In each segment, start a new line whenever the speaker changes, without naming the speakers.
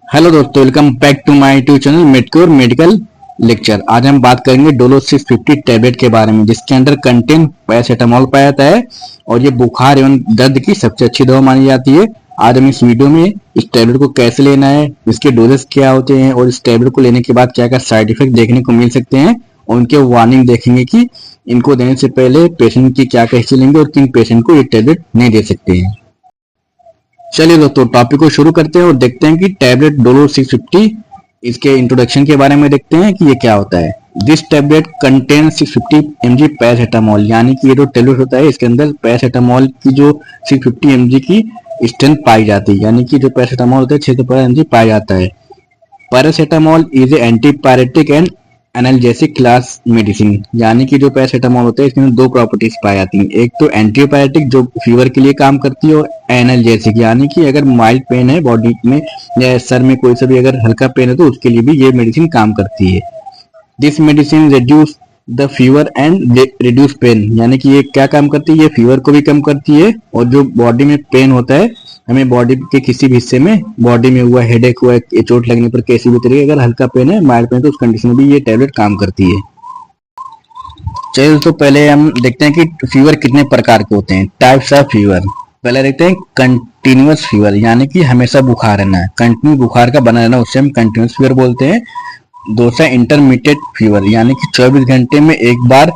Hello दोस्तों, welcome back to my YouTube channel Medcure medical lecture. आज हम बात करेंगे डोलो 650 टैबलेट के बारे में, जिसके अंदर कंटेंट पैरासीटामोल पाया जाता है और ये बुखार एवं दर्द की सबसे अच्छी दवा मानी जाती है। आज हम इस वीडियो में इस टैबलेट को कैसे लेना है, इसके डोजेस क्या होते हैं और इस टैबलेट को लेने के बाद क्या क्या साइड इफेक्ट देखने को मिल सकते हैं और उनके वार्निंग देखेंगे कि इनको देने से पहले पेशेंट की क्या क्या हिस्ट्री लेंगे और किन पेशेंट को ये टैबलेट नहीं दे सकते हैं। चलिए दोस्तों, टॉपिक को शुरू करते हैं और देखते हैं कि टैबलेट डोलो 650 इसके इंट्रोडक्शन के बारे में देखते हैं कि ये क्या होता है। This tablet contain 650 mg paracetamol, यानी कि ये जो टैबलेट होता है इसके अंदर पैरासीटामोल की जो 650 mg की स्ट्रेंथ पाई जाती है, यानी कि जो पैरासीटामोल होता है 650 mg पाया जाता है। Paracetamol is a antipyretic and analgesic class medicine, यानी कि जो पैरासीटामोल होता है इसके अंदर दो प्रॉपर्टीज पाई जाती हैं। एक तो एंटीपायरेटिक जो फीवर के लिए काम करती है, और एनाल्जेसिक यानी कि अगर माइल्ड पेन है बॉडी में या सर में कोई सा भी अगर हल्का पेन है तो उसके लिए भी ये मेडिसिन काम करती है। This medicine reduce the fever and reduce pain, यानी कि ये क्या काम करती है, ये फीवर को भी कम करती है और जो बॉडी में पेन होता है, हमें बॉडी के किसी भी हिस्से में बॉडी में हुआ हेडेक हुआ चोट लगने पर किसी भी तरीके अगर हल्का पेन है माइल्ड पेन तो उस कंडीशन में भी ये टैबलेट काम करती है। चलिए तो पहले हम देखते हैं कि फीवर कितने प्रकार के होते हैं, टाइप्स ऑफ फीवर। पहले देखते हैं कंटिन्यूअस फीवर, यानी कि हमेशा बुखार रहना है, कंटिन्यू बुखार का बना रहना, उससे हम कंटिन्यूअस फीवर बोलते हैं। दूसरा इंटरमीडिएट फीवर, यानी कि 24 घंटे में एक बार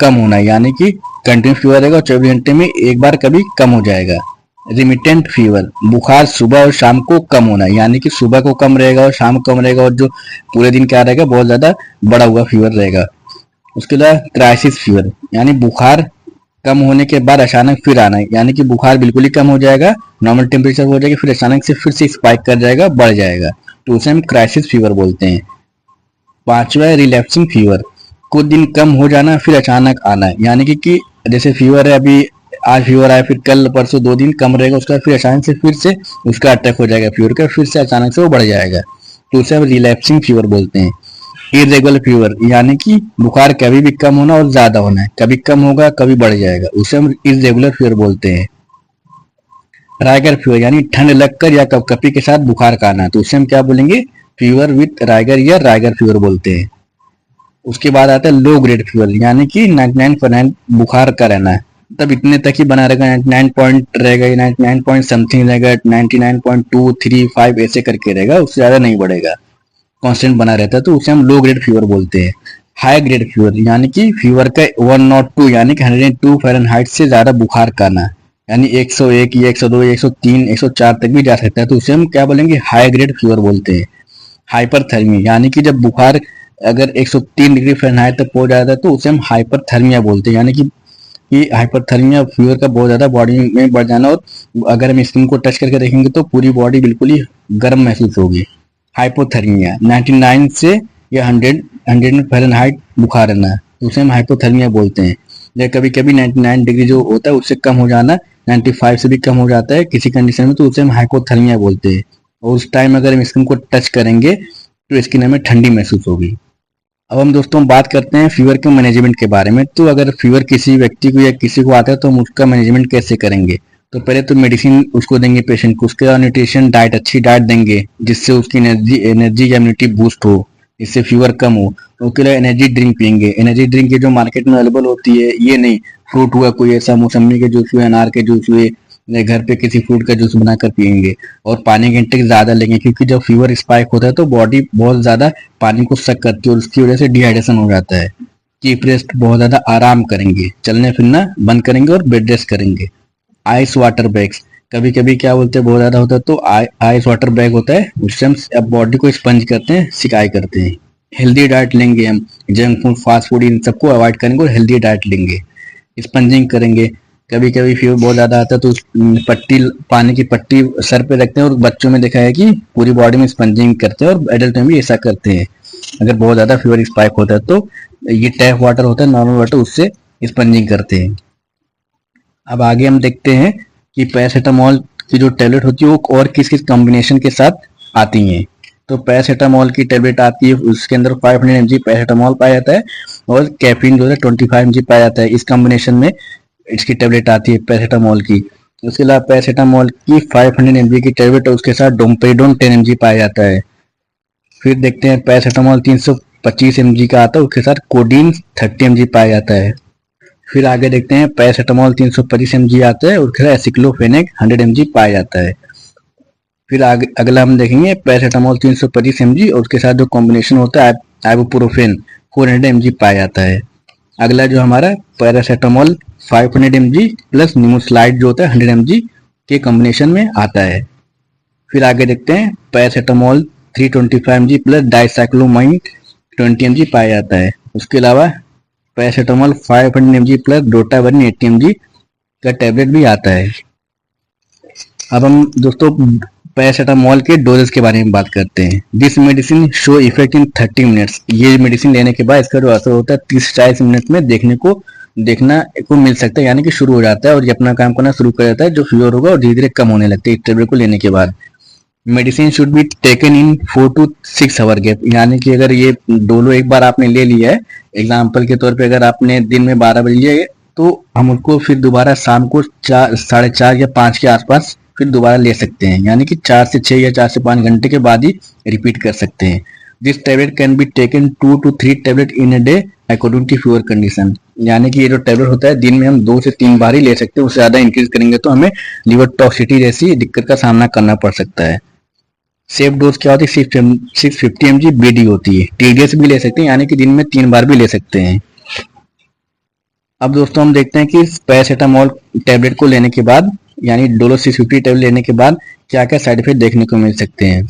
कम होना, यानी कि कंटिन्यू फीवर रहेगा और 24 घंटे में एक बार कभी कम हो जाएगा। रिमिटेंट फीवर, बुखार सुबह और शाम को कम होना, यानी कि सुबह को कम रहेगा और शाम को कम रहेगा और जो पूरे दिन क्या रहेगा बहुत ज्यादा बड़ा हुआ फीवर रहेगा। उसके बाद क्राइसिस फीवर, यानी बुखार कम होने के बाद अचानक फिर आना, यानी कि बुखार बिल्कुल ही कम हो जाएगा, नॉर्मल टेम्परेचर हो जाएगा, फिर अचानक से फिर से स्पाइक कर जाएगा, बढ़ जाएगा, तो उसे हम क्राइसिस फीवर बोलते हैं। पांचवा है रिलैप्सिंग फीवर, कुछ दिन कम हो जाना फिर अचानक आना, यानी कि जैसे फीवर है अभी आज फीवर आया, फिर कल परसों 2 दिन कम रहेगा, उसका फिर अचानक से फिर से उसका अटैक हो जाएगा फीवर का, फिर से अचानक से वो बढ़ जाएगा, तो उसे हम रिलैप्सिंग फीवर बोलते हैं। इरेगुलर फीवर, यानी कि बुखार कभी भी कम होना और ज्यादा होना है, कभी कम होगा कभी बढ़ जाएगा, उसे हम इरेगुलर फीवर बोलते हैं। राइगर फीवर, यानी ठंड लगकर या कपकपी के साथ बुखार का आना, तो उसे हम क्या बोलेंगे, फीवर विथ राइगर या राइगर फीवर बोलते हैं। उसके बाद आता है लो ग्रेड फीवर, यानी कि 99% बुखार का रहना है, तब इतने तक ही बना रहेगा, 99 पॉइंट रहेगा, 99 पॉइंट समथिंग रहेगा, 99.235 ऐसे करके रहेगा, उससे ज्यादा नहीं बढ़ेगा, कांस्टेंट बना रहता है, तो उसे हम लो ग्रेड फीवर बोलते हैं। हाई ग्रेड फीवर, यानी कि फीवर का 102 यानी कि 102 फ़ारेनहाइट से ज्यादा बुखार का आना, यानी 101 या 102 103 104 तक भी जा सकता है, तो उसे हम क्या बोलेंगे, हाई ग्रेड फीवर बोलते हैं। हाइपरथर्मिया, यानी कि जब बुखार अगर 103 डिग्री फ़ारेनहाइट तक पहुंच जाता है तो उसे हम हाइपरथर्मिया बोलते हैं, यानी कि हाइपरथर्मिया फीवर का बहुत ज्यादा बॉडी में बढ़ जाना, और अगर हम स्किन को टच करके देखेंगे तो पूरी बॉडी बिल्कुल ही गर्म महसूस होगी। हाइपोथर्मिया 99 से या 100 में फ़ारेनहाइट बुखार रहना है, तो उसे हम हाइपोथर्मिया बोलते हैं। या कभी कभी 99 डिग्री जो होता है उससे कम हो जाना, 95 से भी कम हो जाता है किसी कंडीशन में, तो उसे हम हाइपोथर्मिया बोलते हैं, और उस टाइम अगर हम स्किन को टच करेंगे तो स्किन हमें ठंडी महसूस होगी। अब हम दोस्तों बात करते हैं फीवर के मैनेजमेंट के बारे में। तो अगर फीवर किसी व्यक्ति को या किसी को आता है तो हम उसका मैनेजमेंट कैसे करेंगे, तो पहले तो मेडिसिन उसको देंगे पेशेंट को, उसके बाद न्यूट्रिशन डाइट, अच्छी डाइट देंगे जिससे उसकी एनर्जी या इम्यूनिटी बूस्ट हो, इससे फीवर कम हो। तो उसके लिए एनर्जी ड्रिंक पियेंगे, एनर्जी ड्रिंक ये जो मार्केट में अवेलेबल होती है, ये नहीं, फ्रूट हुआ कोई ऐसा, मौसमी के जूस हुए, अनार के जूस हुए, या घर पे किसी फ्रूट का जूस बनाकर पियेंगे, और पानी का इंटेक ज्यादा लेंगे, क्योंकि जब फीवर स्पाइक होता है तो बॉडी बहुत ज्यादा पानी को सक करती है और उसकी वजह से डिहाइड्रेशन हो जाता है। कीप रेस्ट, बहुत ज्यादा आराम करेंगे, चलने फिरना बंद करेंगे और बेड रेस्ट करेंगे। आइस वाटर बैग्स, कभी कभी क्या बोलते हैं बहुत ज्यादा होता है तो आइस वाटर बैग होता है, उससे हम बॉडी को स्पंज करते हैं, सिकाई करते हैं। हेल्दी डाइट लेंगे, हम junk food fast food in सबको अवॉइड करेंगे और हेल्दी डाइट लेंगे। स्पंजिंग करेंगे, कभी कभी फीवर बहुत ज्यादा आता है तो पट्टी, पानी की पट्टी सर पे रखते हैं, और बच्चों में देखा है कि पूरी बॉडी में स्पंजिंग करते हैं, और एडल्ट में भी ऐसा करते हैं अगर बहुत ज्यादा फीवर स्पाइक होता है तो। ये टैप वाटर होता है, नॉर्मल वाटर, उससे स्पंजिंग करते हैं। अब आगे हम देखते हैं कि पैरासीटामोल की जो टैबलेट होती है वो और किस किस कॉम्बिनेशन के साथ आती हैं। तो पैरासीटामोल की टैबलेट आती है, उसके अंदर 500 mg पैरासीटामोल पाया जाता है और कैफीन जो है 25 mg पाया जाता है, इस कॉम्बिनेशन में इसकी टैबलेट आती है पैरासीटामोल की। उसके अलावा पैरासीटामोल की 500 mg की टेबलेट, उसके साथ डोमपेडोन 10 mg पाया जाता है। फिर देखते हैं पैरासीटामोल 325 mg का आता है, उसके साथ कोडीन 30 mg पाया जाता है। फिर आगे देखते हैं पैरासीटामोल 325 mg आता है, उसके साथ एसिक्लोफेनेक 100 mg पाया जाता है। फिर आगे अगला हम देखेंगे पैरासीटामोल 325 mg और उसके साथ जो कॉम्बिनेशन होता है आइबुप्रोफेन 400 mg पाया जाता है। अगला जो हमारा पैरासीटामोल 500 mg प्लस निमोस्लाइड जो होता है 100 mg के कॉम्बिनेशन में आता है। फिर आगे देखते हैं paracetamol 325 mg plus dicyclomine 20 mg पाया जाता है। उसके अलावा पैरासीटामोल 500 mg प्लस डोटाबरिन 80 mg का टैबलेट भी आता है। अब हम दोस्तों पैरासीटामोल के डोजेस के बारे में बात करते हैं। This medicine show effect in 30 minutes. ये मेडिसिन लेने के बाद इसका जो असर होता है 30-40 मिनट में देखने को मिल सकता है, यानी कि शुरू हो जाता है और ये अपना काम करना शुरू कर जाता है। जो फीवर होगा और धीरे धीरे कम होने लगता है इस टेबलेट को लेने के बाद। Medicine should be taken in 4 to 6 hour gap, यानी कि अगर ये डोलो एक बार आपने ले लिया है, एग्जाम्पल के तौर पे अगर आपने दिन में 12 बजे लिया है तो हम उसको फिर दोबारा शाम को 4, 4:30 या 5 के आसपास फिर दोबारा ले सकते हैं, यानी कि 4 से 6 या 4 से 5 घंटे के बाद ही रिपीट कर सकते हैं। This tablet can be taken 2 to 3 tablet in a day according to fever condition, यानी कि ये जो टेबलेट होता है दिन में हम 2 से 3 बार ही ले सकते हैं। उससे ज्यादा इंक्रीज करेंगे तो हमें लिवर टॉक्सिटी जैसी दिक्कत का सामना करना पड़ सकता है। सेफ डोज क्या होती है? 650 mg बीडी होती है। टीडीएस भी ले सकते हैं, यानी कि दिन में 3 बार भी ले सकते हैं। अब दोस्तों हम देखते हैं कि पैरासीटामोल टैबलेट को लेने के बाद, यानी डोलो 650 टैबलेट लेने के बाद क्या क्या साइड इफेक्ट देखने को मिल सकते हैं।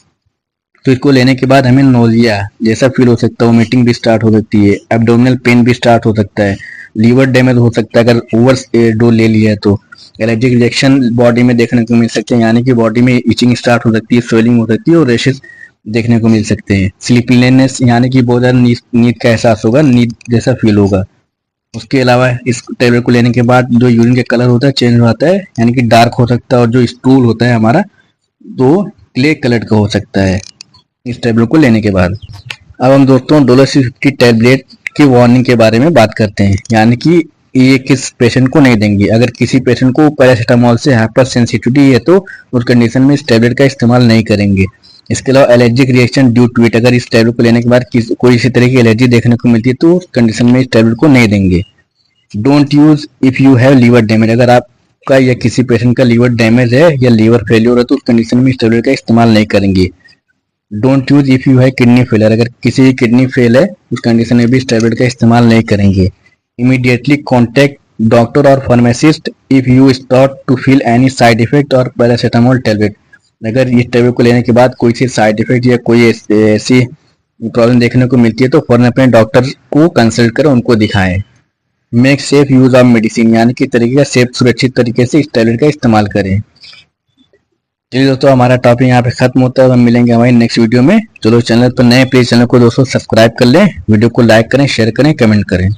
तो इसको लेने के बाद हमें नोजिया जैसा फील हो सकता है, वोमिटिंग भी स्टार्ट हो सकती है, एब्डोमिनल पेन भी स्टार्ट हो सकता है, लीवर डैमेज हो सकता है अगर ओवर डोज ले लिया है तो, एलर्जिक रिएक्शन बॉडी में देखने को मिल सकते हैं, यानी कि बॉडी में इचिंग स्टार्ट हो सकती है, स्वेलिंग हो सकती है और रेशेस देखने को मिल सकते हैं। स्लीपीनेस, यानी कि बहुत ज़्यादा नींद का एहसास होगा, नींद जैसा फील होगा। उसके अलावा इस टेबलेट को लेने के बाद जो यूरिन का कलर होता है चेंज हो जाता है, यानी कि डार्क हो सकता है और जो स्टूल होता है हमारा तो क्ले कलर का हो सकता है इस टेबलेट को लेने के बाद। अब हम दोस्तों डोलो 650 टैबलेट की वार्निंग के बारे में बात करते हैं, यानी कि ये किस पेशेंट को नहीं देंगे। अगर किसी पेशेंट को पैरासीटामोल से हाइपर सेंसिटिविटी है तो उस कंडीशन में इस टैबलेट का इस्तेमाल नहीं करेंगे। इसके अलावा allergic reaction due to it, अगर इस टैबलेट को लेने के बाद कोई इसी तरह की एलर्जी देखने को मिलती है तो उस कंडीशन में इस टैबलेट को नहीं देंगे। Don't use if you have liver damage, अगर आपका या किसी पेशेंट का लीवर डैमेज है या लीवर फेलियर है तो उस कंडीशन में इस टैबलेट का इस्तेमाल नहीं करेंगे। डोंट यूज इफ यू है किडनी फेलियर, अगर किसी की किडनी फेल है उस कंडीशन में भी इस टैबलेट का इस्तेमाल नहीं करेंगे। इमीडिएटली कॉन्टेक्ट डॉक्टर और pharmacist if you start to feel any side effect और पैरासीटामोल टैबलेट, अगर इस टैबलेट को लेने के बाद कोई सी साइड इफेक्ट या कोई ऐसी प्रॉब्लम देखने को मिलती है तो फौरन अपने डॉक्टर को कंसल्ट करें, उनको दिखाएं। Make safe use of medicine, यानी कि तरीके का सेफ सुरक्षित तरीके से इस टैबलेट का इस्तेमाल करें। चलिए दोस्तों हमारा टॉपिक यहाँ पे खत्म होता है, हम मिलेंगे हमारी नेक्स्ट वीडियो में। चलो चैनल पर नए प्लीज चैनल को दोस्तों सब्सक्राइब कर लें, वीडियो को लाइक करें, शेयर करें, कमेंट करें।